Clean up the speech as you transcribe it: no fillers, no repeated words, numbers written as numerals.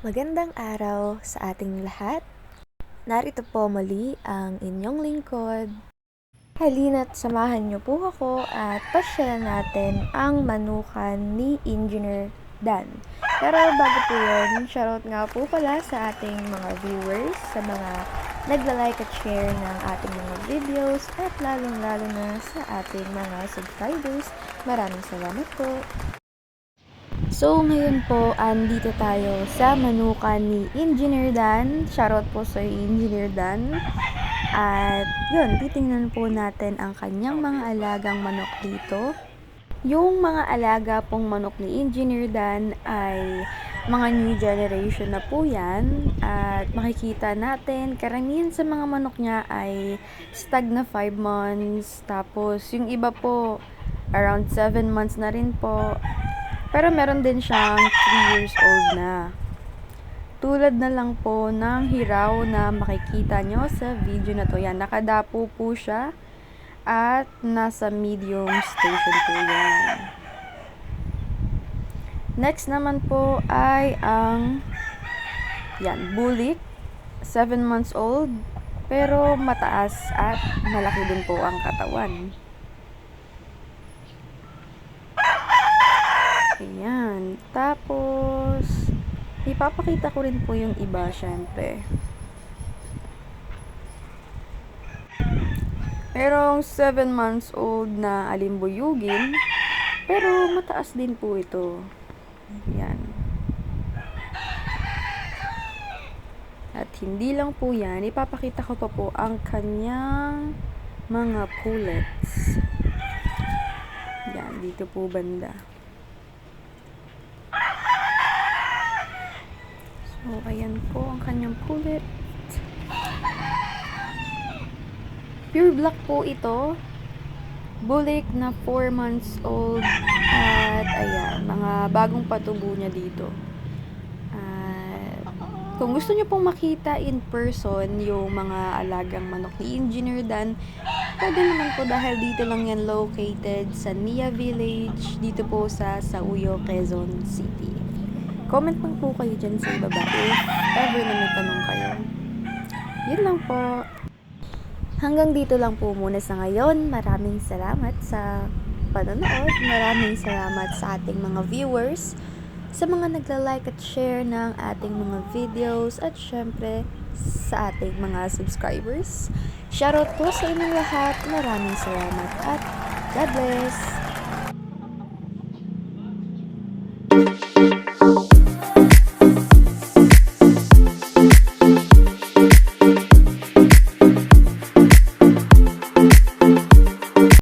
Magandang araw sa ating lahat. Narito po muli ang inyong lingkod. Halina't samahan niyo po ako at pasyalan natin ang manukan ni Engineer Dan. Pero bago po yun, shoutout nga po pala sa ating mga viewers, sa mga nagla-like at share ng ating mga videos at lalong-lalo na sa ating mga subscribers. Maraming salamat po. So, ngayon po, andito tayo sa manukan ni Engineer Dan. Shoutout po sa Engineer Dan. At yun, titingnan po natin ang kanyang mga alagang manok dito. Yung mga alaga pong manok ni Engineer Dan ay mga new generation na po yan. At makikita natin, karamihan sa mga manok niya ay stag na 5 months. Tapos, yung iba po, around 7 months na rin po. Pero meron din siyang 3 years old na. Tulad na lang po ng hiraw na makikita nyo sa video na to. Yan, nakadapo po siya at nasa medium station po yan. Next naman po ay ang bulik, 7 months old, pero mataas at malaki din po ang katawan. Ayan. Tapos, ipapakita ko rin po yung iba, syempre. Merong 7 months old na alimbuyugin, pero mataas din po ito. Ayan. At hindi lang po yan, ipapakita ko pa po ang kanyang mga pullets. Yan, dito po banda. So, ayan po ang kanyang pullet. Pure black po ito. Bulik na 4 months old. At ayan, mga bagong patubo niya dito. At kung gusto niyo pong makita in person yung mga alagang manok ni Engineer Dan, pwede naman po dahil dito lang yan located sa Nia Village, dito po sa Sauyo, Quezon City. Comment lang po kayo dyan sa ibaba if ever na may tanong kayo. Yun lang po. Hanggang dito lang po muna sa ngayon. Maraming salamat sa panonood. Maraming salamat sa ating mga viewers, sa mga nagla-like at share ng ating mga videos, at syempre sa ating mga subscribers. Shoutout po sa inyong lahat. Maraming salamat at God bless!